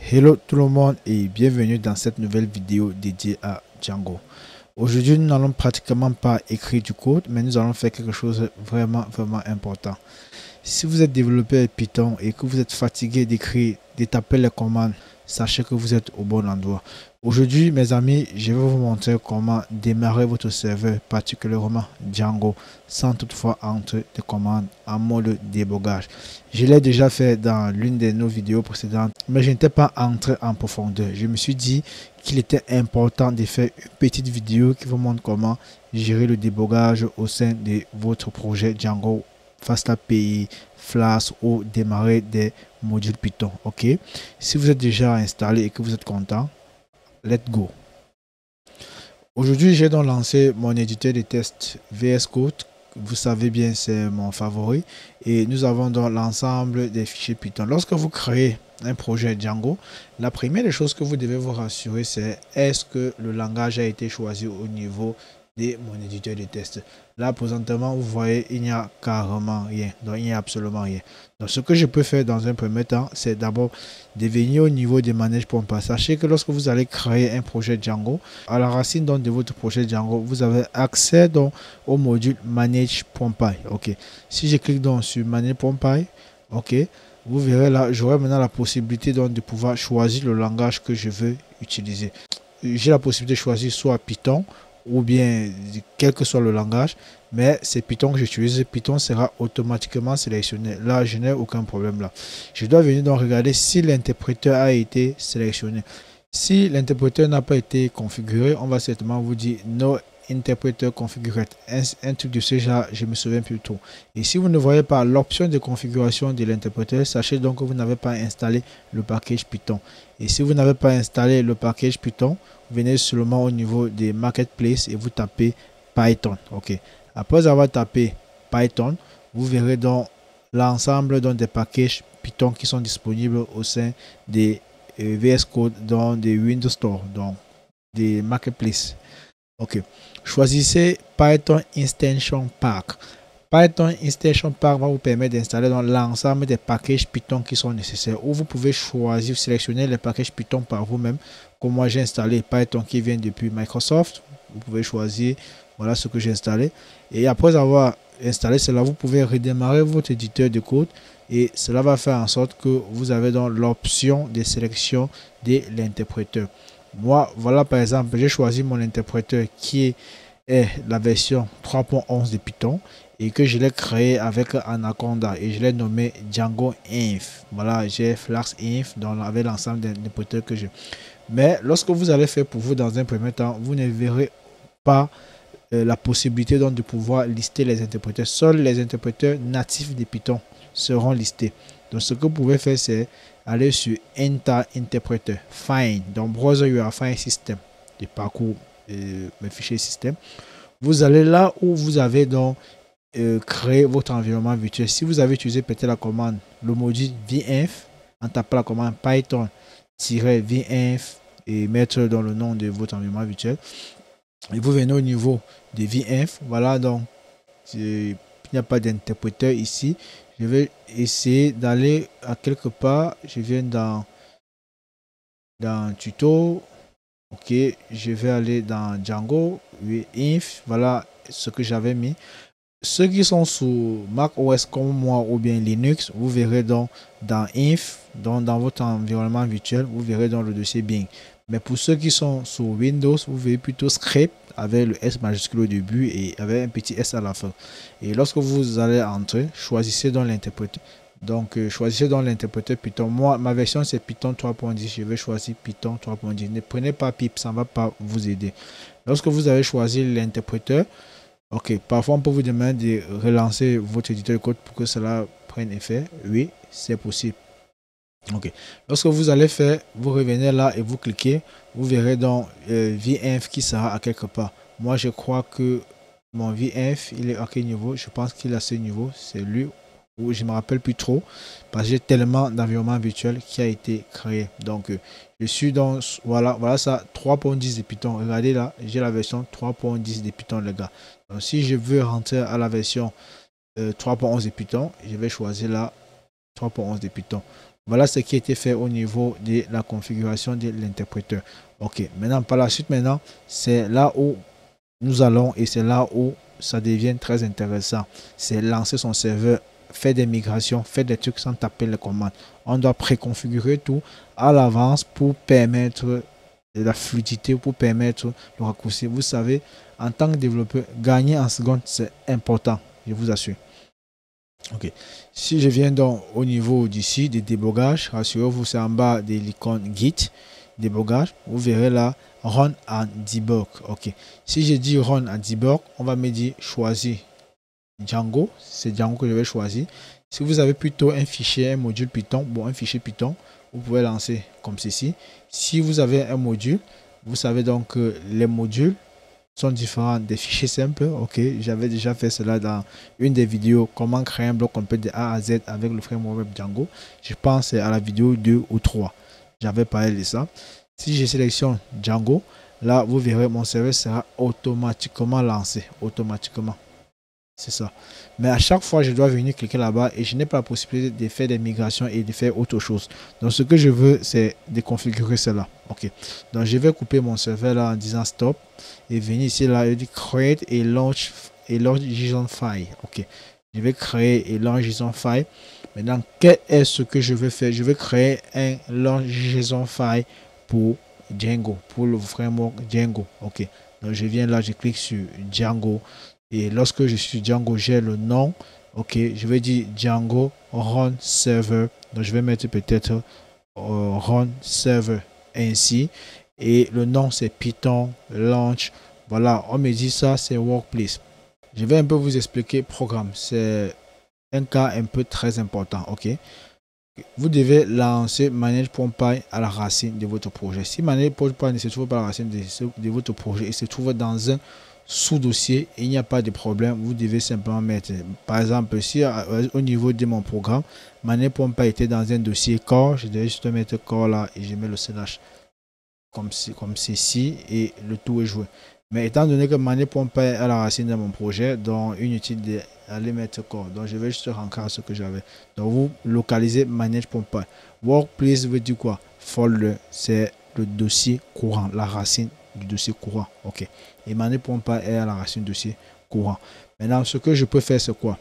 Hello tout le monde et bienvenue dans cette nouvelle vidéo dédiée à Django. Aujourd'hui, nous n'allons pratiquement pas écrire du code, mais nous allons faire quelque chose de vraiment important. Si vous êtes développeur Python et que vous êtes fatigué d'écrire, de taper les commandes, sachez que vous êtes au bon endroit. Aujourd'hui, mes amis, je vais vous montrer comment démarrer votre serveur, particulièrement Django, sans toutefois entrer des commandes en mode débogage. Je l'ai déjà fait dans l'une de nos vidéos précédentes, mais je n'étais pas entré en profondeur. Je me suis dit qu'il était important de faire une petite vidéo qui vous montre comment gérer le débogage au sein de votre projet Django, FastAPI, Flask ou démarrer des modules Python. Ok, si vous êtes déjà installé et que vous êtes content, let's go. Aujourd'hui, j'ai donc lancé mon éditeur de test VS Code. Vous savez bien, c'est mon favori. Et nous avons donc l'ensemble des fichiers Python. Lorsque vous créez un projet Django, la première des choses que vous devez vous rassurer, c'est est-ce que le langage a été choisi au niveau de mon éditeur de test. Là, présentement, vous voyez, il n'y a carrément rien. Donc, il n'y a absolument rien. Donc, ce que je peux faire dans un premier temps, c'est d'abord de venir au niveau des manage.py. Sachez que lorsque vous allez créer un projet Django, à la racine donc, de votre projet Django, vous avez accès donc, au module manage.py. Ok. Si je clique donc sur manage.py, ok, vous verrez là, j'aurai maintenant la possibilité donc, de pouvoir choisir le langage que je veux utiliser. J'ai la possibilité de choisir soit Python ou bien quel que soit le langage, mais c'est Python que j'utilise. Python sera automatiquement sélectionné. Là, je n'ai aucun problème là. Je dois venir donc regarder si l'interpréteur a été sélectionné. Si l'interpréteur n'a pas été configuré, on va certainement vous dire no interpréteur configuré. Un truc de ce genre, je me souviens plus trop. Et si vous ne voyez pas l'option de configuration de l'interpréteur, sachez donc que vous n'avez pas installé le package Python. Et si vous n'avez pas installé le package Python, venez seulement au niveau des marketplaces et vous tapez Python. Ok. Après avoir tapé Python, vous verrez donc l'ensemble des packages Python qui sont disponibles au sein des VS Code, dans des Windows Store, donc des marketplaces. Ok. Choisissez Python Extension Pack. Python Extension Pack va vous permettre d'installer l'ensemble des packages Python qui sont nécessaires. Ou vous pouvez choisir, sélectionner les packages Python par vous-même. Comme moi, j'ai installé Python qui vient depuis Microsoft. Vous pouvez choisir, voilà ce que j'ai installé. Et après avoir installé cela, vous pouvez redémarrer votre éditeur de code. Et cela va faire en sorte que vous avez donc l'option de sélection de l'interpréteur. Moi, voilà par exemple, j'ai choisi mon interpréteur qui est la version 3.11 de Python et que je l'ai créé avec Anaconda et je l'ai nommé Django Inf. Voilà, j'ai Flask Inf avec l'ensemble des interpréteurs que j'ai. Mais lorsque vous allez faire pour vous dans un premier temps, vous ne verrez pas la possibilité donc de pouvoir lister les interpréteurs. Seuls les interpréteurs natifs de Python seront listés. Donc ce que vous pouvez faire, c'est aller sur Enter Interpreter, Find, dans Browser Your File System, de parcours mes fichiers système. Vous allez là où vous avez donc créé votre environnement virtuel. Si vous avez utilisé peut-être la commande, le module vinf, en tapant la commande Python-vinf et mettre dans le nom de votre environnement virtuel. Et vous venez au niveau de vinf. Voilà, donc il n'y a pas d'interpréteur ici. Je vais essayer d'aller à quelque part. Je viens dans tuto. Ok, je vais aller dans Django. Oui, inf. Voilà ce que j'avais mis. Ceux qui sont sous Mac OS comme moi ou bien Linux, vous verrez donc dans inf, donc dans votre environnement virtuel, vous verrez dans le dossier Bing. Mais pour ceux qui sont sur Windows, vous verrez plutôt script avec le S majuscule au début et avec un petit S à la fin. Et lorsque vous allez entrer, choisissez dans l'interpréteur. Donc, choisissez dans l'interpréteur Python. Moi, ma version c'est Python 3.10. Je vais choisir Python 3.10. Ne prenez pas PIP, ça ne va pas vous aider. Lorsque vous avez choisi l'interpréteur, ok, parfois on peut vous demander de relancer votre éditeur de code pour que cela prenne effet. Oui, c'est possible. Ok, lorsque vous allez faire, vous revenez là et vous cliquez, vous verrez donc vinf qui sera à quelque part. Moi, je crois que mon vinf, il est à quel niveau? Je pense qu'il est à ce niveau, c'est lui, ou je ne me rappelle plus trop, parce que j'ai tellement d'environnement virtuel qui a été créé. Donc, je suis dans, voilà ça, 3.10 de Python. Regardez là, j'ai la version 3.10 de Python, les gars. Donc, si je veux rentrer à la version 3.11 de Python, je vais choisir là 3.11 de Python. Voilà ce qui a été fait au niveau de la configuration de l'interpréteur. Ok, maintenant par la suite, maintenant, c'est là où nous allons et c'est là où ça devient très intéressant. C'est lancer son serveur, faire des migrations, faire des trucs sans taper les commandes. On doit préconfigurer tout à l'avance pour permettre de la fluidité, pour permettre le raccourci. Vous savez, en tant que développeur, gagner en seconde, c'est important, je vous assure. Ok, si je viens donc au niveau d'ici des débogages, rassurez-vous, c'est en bas de l'icône Git, débogage, vous verrez là, Run and Debug. Ok, si je dis Run and Debug, on va me dire choisir Django, c'est Django que je vais choisir. Si vous avez plutôt un fichier, un module Python, bon, un fichier Python, vous pouvez lancer comme ceci. Si vous avez un module, vous savez donc que les modules sont différents des fichiers simples. Ok, j'avais déjà fait cela dans une des vidéos, comment créer un bloc complet de A à Z avec le framework web Django. Je pense à la vidéo 2 ou 3. J'avais parlé de ça. Si je sélectionne Django, là vous verrez mon serveur sera automatiquement lancé. Automatiquement. C'est ça. Mais à chaque fois, je dois venir cliquer là-bas et je n'ai pas la possibilité de faire des migrations et de faire autre chose. Donc, ce que je veux, c'est de configurer cela. OK. Donc, je vais couper mon serveur là en disant stop et venir ici là et dire create et launch JSON file. OK. Je vais créer et launch JSON file. Maintenant, quel est ce que je vais faire? Je vais créer un launch JSON file pour Django, pour le framework Django. OK. Donc, je viens là, je clique sur Django. Et lorsque je suis Django, j'ai le nom. Ok, je vais dire Django Run Server. Donc, je vais mettre peut-être Run Server ainsi. Et le nom, c'est Python Launch. Voilà, on me dit ça, c'est Workplace. Je vais un peu vous expliquer le programme. C'est un cas un peu très important. Ok, vous devez lancer manage.py à la racine de votre projet. Si manage.py ne se trouve pas à la racine de votre projet, il se trouve dans un sous-dossier, il n'y a pas de problème. Vous devez simplement mettre, par exemple, si au niveau de mon programme, manage.py était dans un dossier core, je devais juste mettre core là et je mets le slash comme ceci et le tout est joué. Mais étant donné que manage.py est à la racine de mon projet, donc inutile d'aller mettre core. Donc je vais juste rentrer ce que j'avais. Donc vous localisez manage.py. Workplace veut dire quoi? Folder, c'est le dossier courant, la racine du dossier courant. Ok. Et manage.py est à la racine du dossier courant. Maintenant, ce que je peux faire, c'est quoi?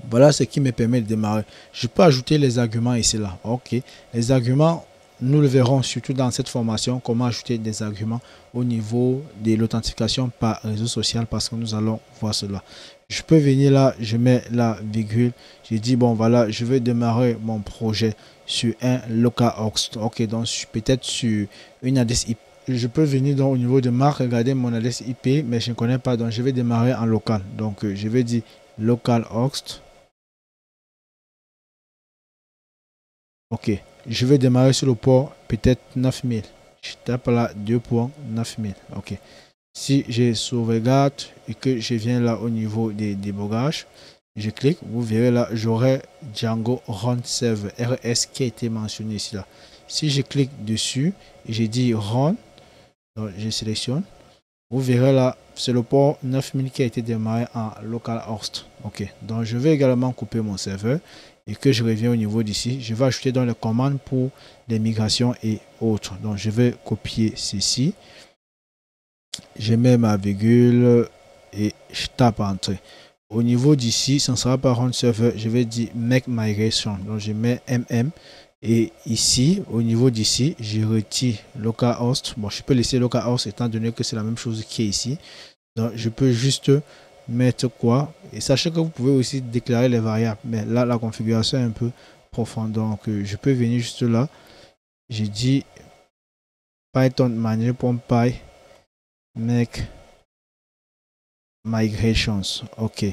Voilà ce qui me permet de démarrer. Je peux ajouter les arguments ici là. Ok. Les arguments, nous le verrons surtout dans cette formation, comment ajouter des arguments au niveau de l'authentification par réseau social, parce que nous allons voir cela. Je peux venir là, je mets la virgule, je dis bon voilà, je vais démarrer mon projet sur un localhost. Ok, donc peut-être sur une adresse IP. Je peux venir donc au niveau de marque, regarder mon adresse IP, mais je ne connais pas, donc je vais démarrer en local. Donc je vais dire localhost. Ok, je vais démarrer sur le port peut-être 9000. Je tape là 2.9000. Ok. Si je sauvegarde et que je viens là au niveau des débogages, je clique, vous verrez là, j'aurai Django Run Server, RS qui a été mentionné ici là. Si je clique dessus et je dis Run, donc je sélectionne, vous verrez là, c'est le port 9000 qui a été démarré en localhost. Ok, donc je vais également couper mon serveur et que je reviens au niveau d'ici. Je vais ajouter dans les commandes pour les migrations et autres. Donc je vais copier ceci. Je mets ma virgule et je tape Entrée. Au niveau d'ici, ça ne sera pas Run Server, je vais dire Make Migration. Donc je mets MM. Et ici, au niveau d'ici, je retire localhost. Bon, je peux laisser localhost étant donné que c'est la même chose qui est ici. Donc, je peux juste mettre quoi? Et sachez que vous pouvez aussi déclarer les variables. Mais là, la configuration est un peu profonde. Donc, je peux venir juste là. Je dis Python manager.py make migrations. OK.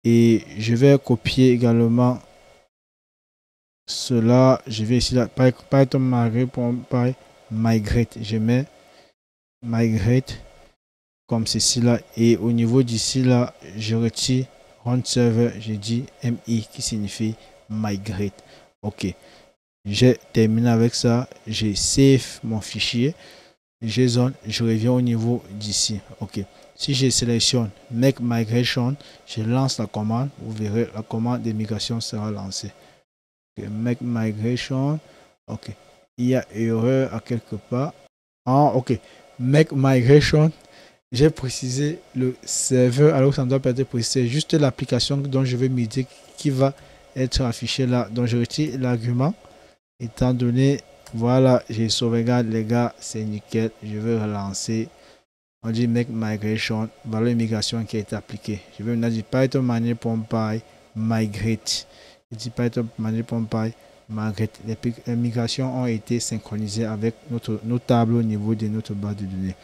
Et je vais copier également cela, je vais ici là, Python manager.py migrate, je mets migrate comme ceci là, et au niveau d'ici là, je retire run server, je dis mi qui signifie migrate. Ok, j'ai terminé avec ça, j'ai save mon fichier JSON, je reviens au niveau d'ici. Ok, si je sélectionne make migration, je lance la commande, vous verrez la commande de migration sera lancée. make migration. Ok, il y a erreur à quelque part. Ah, ok, make migration. J'ai précisé le serveur alors que ça ne doit pas être précisé. C'est juste l'application dont je vais me dire qui va être affichée là. Donc je retire l'argument étant donné, voilà, j'ai sauvegarde les gars, c'est nickel. Je vais relancer. On dit make migration, valeur migration qui a été appliquée. Je vais maintenant dire Python manual.py migrate. Je dis Python manual.py migrate. Les migrations ont été synchronisées avec nos tableaux au niveau de notre base de données.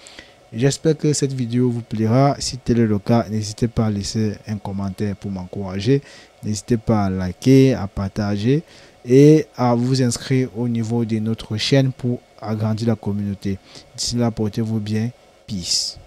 J'espère que cette vidéo vous plaira. Si tel est le cas, n'hésitez pas à laisser un commentaire pour m'encourager. N'hésitez pas à liker, à partager et à vous inscrire au niveau de notre chaîne pour agrandir la communauté. D'ici là, portez-vous bien. Peace.